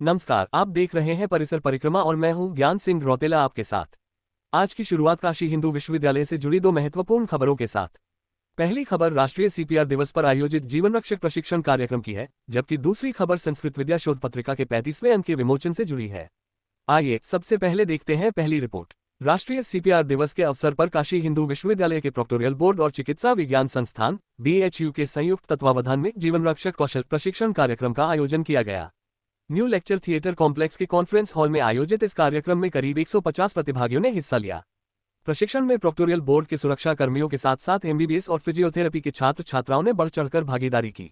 नमस्कार, आप देख रहे हैं परिसर परिक्रमा और मैं हूं ज्ञान सिंह रौतेला आपके साथ। आज की शुरुआत काशी हिंदू विश्वविद्यालय से जुड़ी दो महत्वपूर्ण खबरों के साथ। पहली खबर राष्ट्रीय सीपीआर दिवस पर आयोजित जीवन रक्षक प्रशिक्षण कार्यक्रम की है, जबकि दूसरी खबर संस्कृत विद्या शोध पत्रिका के 35वें अंक के विमोचन से जुड़ी है। आइए सबसे पहले देखते हैं पहली रिपोर्ट। राष्ट्रीय सीपीआर दिवस के अवसर पर काशी हिंदू विश्वविद्यालय के प्रोक्टोरियल बोर्ड और चिकित्सा विज्ञान संस्थान BHU के संयुक्त तत्वावधान में जीवन रक्षक कौशल प्रशिक्षण कार्यक्रम का आयोजन किया गया। न्यू लेक्चर थिएटर कॉम्प्लेक्स के कॉन्फ्रेंस हॉल में आयोजित इस कार्यक्रम में करीब 150 प्रतिभागियों ने हिस्सा लिया। प्रशिक्षण में प्रोक्टोरियल बोर्ड के सुरक्षा कर्मियों के साथ साथ MBBS और फिजियोथेरेपी के छात्र छात्राओं ने बढ़ चढ़कर भागीदारी की।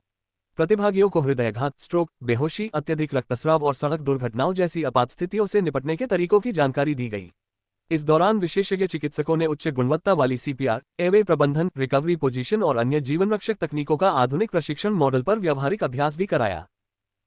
प्रतिभागियों को हृदयाघात, स्ट्रोक, बेहोशी, अत्यधिक रक्तस्राव और सड़क दुर्घटनाओं जैसी आपात स्थितियों से निपटने के तरीकों की जानकारी दी गई। इस दौरान विशेषज्ञ चिकित्सकों ने उच्च गुणवत्ता वाली CPR, एवे प्रबंधन, रिकवरी पोजीशन और अन्य जीवन रक्षक तकनीकों का आधुनिक प्रशिक्षण मॉडल पर व्यावहारिक अभ्यास भी कराया।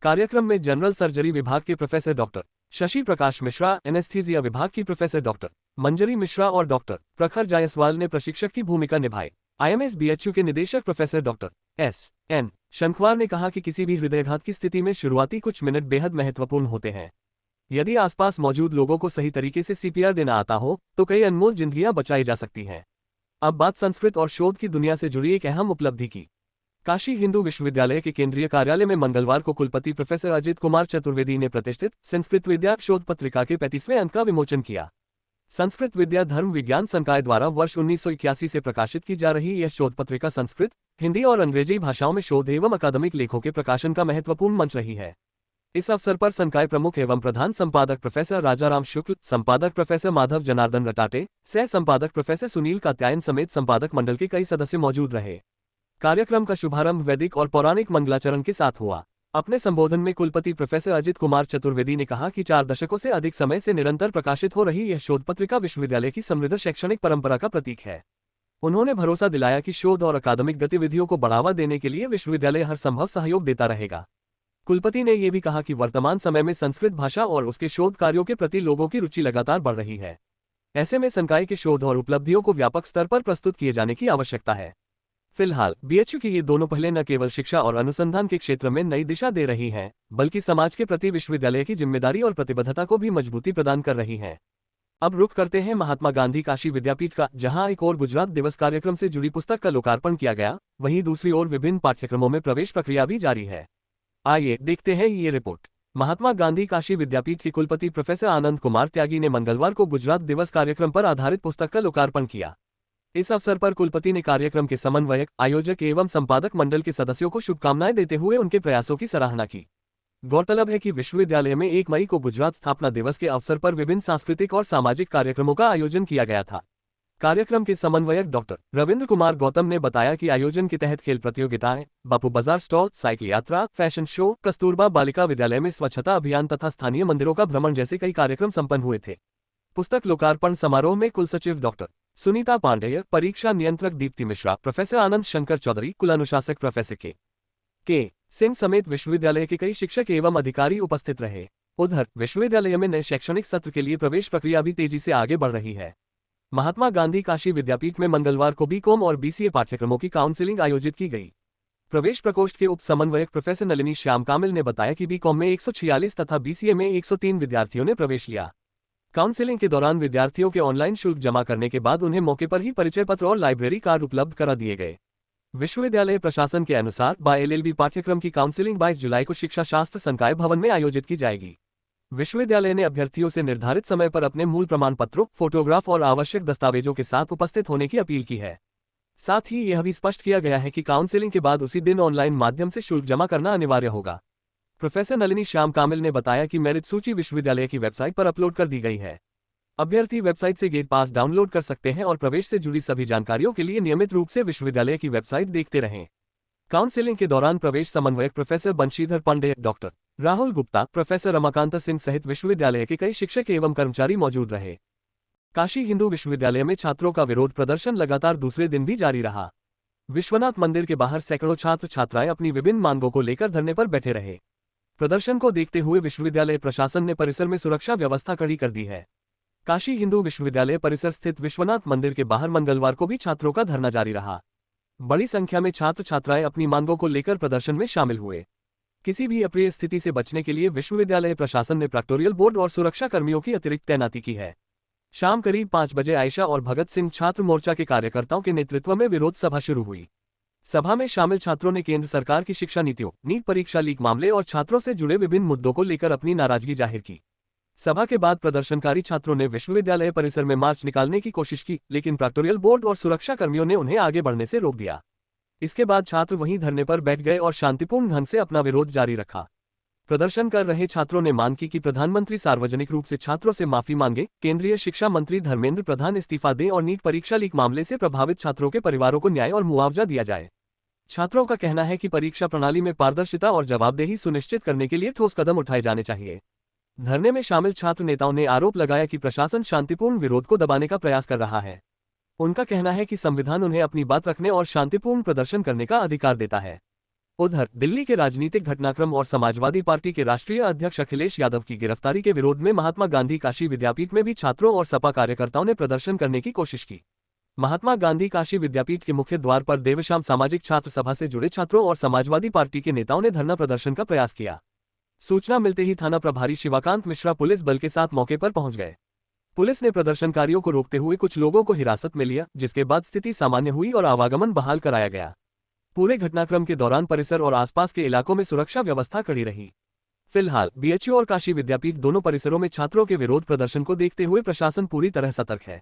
कार्यक्रम में जनरल सर्जरी विभाग के professor doctor Shashi Prakash Mishra, anaesthesia विभाग की प्रोफेसर डॉक्टर मंजरी मिश्रा और डॉक्टर प्रखर जायसवाल ने प्रशिक्षक की भूमिका निभाई। IMS BHU के निदेशक प्रोफेसर डॉक्टर SN शंखवार ने कहा कि किसी भी हृदयाघात की स्थिति में शुरुआती कुछ मिनट बेहद महत्वपूर्ण होते हैं। यदि आसपास मौजूद लोगों को सही तरीके से CPR देना आता हो तो कई अनमोल जिंदगियां बचाई जा सकती हैं। अब बात संस्कृत और शोध की दुनिया से जुड़ी एक अहम उपलब्धि की। काशी हिंदू विश्वविद्यालय के केंद्रीय कार्यालय में मंगलवार को कुलपति प्रोफेसर अजित कुमार चतुर्वेदी ने प्रतिष्ठित संस्कृत विद्या शोध पत्रिका के 35वें अंक का विमोचन किया। संस्कृत विद्या धर्म विज्ञान संकाय द्वारा वर्ष 1981 से प्रकाशित की जा रही यह शोध पत्रिका संस्कृत, हिंदी और अंग्रेजी भाषाओं में शोध एवं अकादमिक लेखों के प्रकाशन का महत्वपूर्ण मंच रही है। इस अवसर पर संकाय प्रमुख एवं प्रधान संपादक प्रोफेसर राजाराम शुक्ल, संपादक प्रोफेसर माधव जनार्दन रटाटे, सह संपादक प्रोफेसर सुनील कात्यायन समेत संपादक मंडल के कई सदस्य मौजूद रहे। कार्यक्रम का शुभारंभ वैदिक और पौराणिक मंगलाचरण के साथ हुआ। अपने संबोधन में कुलपति प्रोफेसर अजित कुमार चतुर्वेदी ने कहा कि 4 दशकों से अधिक समय से निरंतर प्रकाशित हो रही यह शोध पत्रिका विश्वविद्यालय की समृद्ध शैक्षणिक परंपरा का प्रतीक है। उन्होंने भरोसा दिलाया कि शोध और अकादमिक गतिविधियों को बढ़ावा देने के लिए विश्वविद्यालय हर संभव सहयोग देता रहेगा। कुलपति ने यह भी कहा कि वर्तमान समय में संस्कृत भाषा और उसके शोध कार्यों के प्रति लोगों की रुचि लगातार बढ़ रही है। ऐसे में संकाय के शोध और उपलब्धियों को व्यापक स्तर पर प्रस्तुत किए जाने की आवश्यकता है। फिलहाल BHU की ये दोनों पहले न केवल शिक्षा और अनुसंधान के क्षेत्र में नई दिशा दे रही हैं, बल्कि समाज के प्रति विश्वविद्यालय की जिम्मेदारी और प्रतिबद्धता को भी मजबूती प्रदान कर रही हैं। अब रुख करते हैं महात्मा गांधी काशी विद्यापीठ का, जहां एक और गुजरात दिवस कार्यक्रम से जुड़ी पुस्तक का लोकार्पण किया गया, वहीं दूसरी ओर विभिन्न पाठ्यक्रमों में प्रवेश प्रक्रिया भी जारी है। आइए देखते हैं ये रिपोर्ट। महात्मा गांधी काशी विद्यापीठ के कुलपति प्रोफेसर आनंद कुमार त्यागी ने मंगलवार को गुजरात दिवस कार्यक्रम पर आधारित पुस्तक का लोकार्पण किया। इस अवसर पर कुलपति ने कार्यक्रम के समन्वयक, आयोजक एवं संपादक मंडल के सदस्यों को शुभकामनाएं देते हुए उनके प्रयासों की सराहना की। गौरतलब है कि विश्वविद्यालय में 1 मई को गुजरात स्थापना दिवस के अवसर पर विभिन्न सांस्कृतिक और सामाजिक कार्यक्रमों का आयोजन किया गया था। कार्यक्रम के समन्वयक डॉक्टर रविंद्र कुमार गौतम ने बताया कि आयोजन के तहत खेल प्रतियोगिताएं, बापू बाजार स्टॉल, साइकिल यात्रा, फैशन शो, कस्तूरबा बालिका विद्यालय में स्वच्छता अभियान तथा स्थानीय मंदिरों का भ्रमण जैसे कई कार्यक्रम संपन्न हुए थे। पुस्तक लोकार्पण समारोह में कुलसचिव डॉक्टर सुनीता पांडेय, परीक्षा नियंत्रक दीप्ति मिश्रा, प्रोफेसर आनंद शंकर चौधरी, कुलानुशासक प्रोफेसर के सिंह समेत विश्वविद्यालय के कई शिक्षक एवं अधिकारी उपस्थित रहे। उधर विश्वविद्यालय में नए शैक्षणिक सत्र के लिए प्रवेश प्रक्रिया भी तेजी से आगे बढ़ रही है। महात्मा गांधी काशी विद्यापीठ में मंगलवार को BCom और BCA पाठ्यक्रमों की काउंसिलिंग आयोजित की गई। प्रवेश प्रकोष्ठ के उप समन्वयक प्रोफेसर नलिनी श्याम कामिल ने बताया कि BCom में 146 तथा BCA में 103 विद्यार्थियों ने प्रवेश लिया। काउंसिलिंग के दौरान विद्यार्थियों के ऑनलाइन शुल्क जमा करने के बाद उन्हें मौके पर ही परिचय पत्र और लाइब्रेरी कार्ड उपलब्ध करा दिए गए। विश्वविद्यालय प्रशासन के अनुसार LLB पाठ्यक्रम की काउंसिलिंग 22 जुलाई को शिक्षा शास्त्र संकाय भवन में आयोजित की जाएगी। विश्वविद्यालय ने अभ्यर्थियों से निर्धारित समय पर अपने मूल प्रमाण पत्रों, फोटोग्राफ और आवश्यक दस्तावेजों के साथ उपस्थित होने की अपील की है। साथ ही यह भी स्पष्ट किया गया है कि काउंसिलिंग के बाद उसी दिन ऑनलाइन माध्यम से शुल्क जमा करना अनिवार्य होगा। प्रोफेसर नलिनी श्याम कामिल ने बताया कि मेरिट सूची विश्वविद्यालय की वेबसाइट पर अपलोड कर दी गई है। अभ्यर्थी वेबसाइट से गेट पास डाउनलोड कर सकते हैं और प्रवेश से जुड़ी सभी जानकारियों के लिए नियमित रूप से विश्वविद्यालय की वेबसाइट देखते रहें। काउंसिलिंग के दौरान प्रवेश समन्वयक professor Banshidhar Pandey, doctor Rahul Gupta, professor Ramakant Singh सहित विश्वविद्यालय के कई शिक्षक एवं कर्मचारी मौजूद रहे। काशी हिंदू विश्वविद्यालय में छात्रों का विरोध प्रदर्शन लगातार दूसरे दिन भी जारी रहा। विश्वनाथ मंदिर के बाहर सैकड़ों छात्र छात्राएं अपनी विभिन्न मांगों को लेकर धरने पर बैठे रहे। प्रदर्शन को देखते हुए विश्वविद्यालय प्रशासन ने परिसर में सुरक्षा व्यवस्था कड़ी कर दी है। काशी हिंदू विश्वविद्यालय परिसर स्थित विश्वनाथ मंदिर के बाहर मंगलवार को भी छात्रों का धरना जारी रहा। बड़ी संख्या में छात्र छात्राएं अपनी मांगों को लेकर प्रदर्शन में शामिल हुए। किसी भी अप्रिय स्थिति से बचने के लिए विश्वविद्यालय प्रशासन ने प्रैक्टोरियल बोर्ड और सुरक्षा कर्मियों की अतिरिक्त तैनाती की है। शाम करीब 5 बजे आयशा और भगत सिंह छात्र मोर्चा के कार्यकर्ताओं के नेतृत्व में विरोध सभा शुरू हुई। सभा में शामिल छात्रों ने केंद्र सरकार की शिक्षा नीतियों, नीट परीक्षा लीक मामले और छात्रों से जुड़े विभिन्न मुद्दों को लेकर अपनी नाराजगी जाहिर की। सभा के बाद प्रदर्शनकारी छात्रों ने विश्वविद्यालय परिसर में मार्च निकालने की कोशिश की, लेकिन प्रैक्टोरियल बोर्ड और सुरक्षा कर्मियों ने उन्हें आगे बढ़ने से रोक दिया। इसके बाद छात्र वहीं धरने पर बैठ गए और शांतिपूर्ण ढंग से अपना विरोध जारी रखा। प्रदर्शन कर रहे छात्रों ने मांग की कि प्रधानमंत्री सार्वजनिक रूप से छात्रों से माफी मांगे, केंद्रीय शिक्षा मंत्री धर्मेंद्र प्रधान इस्तीफा दें और नीट परीक्षा लीक मामले से प्रभावित छात्रों के परिवारों को न्याय और मुआवजा दिया जाए। छात्रों का कहना है कि परीक्षा प्रणाली में पारदर्शिता और जवाबदेही सुनिश्चित करने के लिए ठोस कदम उठाए जाने चाहिए। धरने में शामिल छात्र नेताओं ने आरोप लगाया कि प्रशासन शांतिपूर्ण विरोध को दबाने का प्रयास कर रहा है। उनका कहना है कि संविधान उन्हें अपनी बात रखने और शांतिपूर्ण प्रदर्शन करने का अधिकार देता है। उधर दिल्ली के राजनीतिक घटनाक्रम और समाजवादी पार्टी के राष्ट्रीय अध्यक्ष अखिलेश यादव की गिरफ्तारी के विरोध में महात्मा गांधी काशी विद्यापीठ में भी छात्रों और सपा कार्यकर्ताओं ने प्रदर्शन करने की कोशिश की। महात्मा गांधी काशी विद्यापीठ के मुख्य द्वार पर देर शाम सामाजिक छात्र सभा से जुड़े छात्रों और समाजवादी पार्टी के नेताओं ने धरना प्रदर्शन का प्रयास किया। सूचना मिलते ही थाना प्रभारी शिवाकांत मिश्रा पुलिस बल के साथ मौके पर पहुंच गए। पुलिस ने प्रदर्शनकारियों को रोकते हुए कुछ लोगों को हिरासत में लिया, जिसके बाद स्थिति सामान्य हुई और आवागमन बहाल कराया गया। पूरे घटनाक्रम के दौरान परिसर और आसपास के इलाकों में सुरक्षा व्यवस्था कड़ी रही। फिलहाल बीएचयू और काशी विद्यापीठ दोनों परिसरों में छात्रों के विरोध प्रदर्शन को देखते हुए प्रशासन पूरी तरह सतर्क है।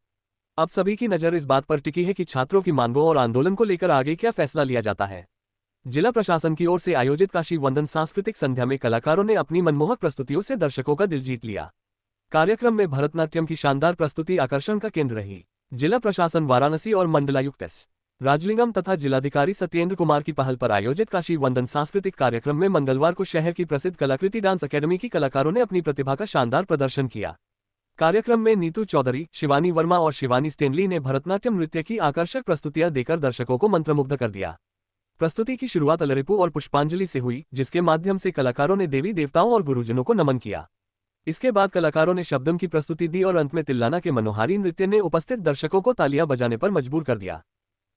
अब सभी की नजर इस बात पर टिकी है कि छात्रों की मांगों और आंदोलन को लेकर आगे क्या फैसला लिया जाता है। जिला प्रशासन की ओर से आयोजित काशी वंदन सांस्कृतिक संध्या में कलाकारों ने अपनी मनमोहक प्रस्तुतियों से दर्शकों का दिल जीत लिया। कार्यक्रम में भरतनाट्यम की शानदार प्रस्तुति आकर्षण का केंद्र रही। जिला प्रशासन वाराणसी और मंडलायुक्त एस. राजलिंगम तथा जिलाधिकारी सत्येंद्र कुमार की पहल पर आयोजित काशी वंदन सांस्कृतिक कार्यक्रम में मंगलवार को शहर की प्रसिद्ध कलाकृति डांस अकेडमी की कलाकारों ने अपनी प्रतिभा का शानदार प्रदर्शन किया। कार्यक्रम में नीतू चौधरी, शिवानी वर्मा और शिवानी स्टेनली ने भरतनाट्यम नृत्य की आकर्षक प्रस्तुतियां देकर दर्शकों को मंत्रमुग्ध कर दिया। प्रस्तुति की शुरुआत अलरिपू और पुष्पांजलि से हुई, जिसके माध्यम से कलाकारों ने देवी देवताओं और गुरुजनों को नमन किया। इसके बाद कलाकारों ने शब्दम की प्रस्तुति दी और अंत में तिल्लाना के मनोहारी नृत्य ने उपस्थित दर्शकों को तालियां बजाने पर मजबूर कर दिया।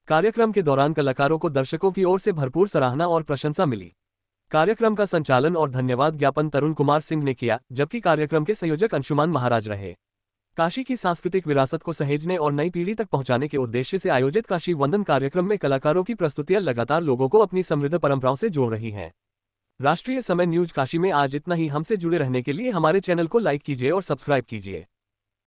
कार्यक्रम के दौरान कलाकारों को दर्शकों की ओर से भरपूर सराहना और प्रशंसा मिली। कार्यक्रम का संचालन और धन्यवाद ज्ञापन तरुण कुमार सिंह ने किया, जबकि कार्यक्रम के संयोजक अंशुमान महाराज रहे। काशी की सांस्कृतिक विरासत को सहेजने और नई पीढ़ी तक पहुंचाने के उद्देश्य से आयोजित काशी वंदन कार्यक्रम में कलाकारों की प्रस्तुतियां लगातार लोगों को अपनी समृद्ध परंपराओं से जोड़ रही हैं। राष्ट्रीय समय न्यूज काशी में आज इतना ही। हमसे जुड़े रहने के लिए हमारे चैनल को लाइक कीजिए और सब्सक्राइब कीजिए।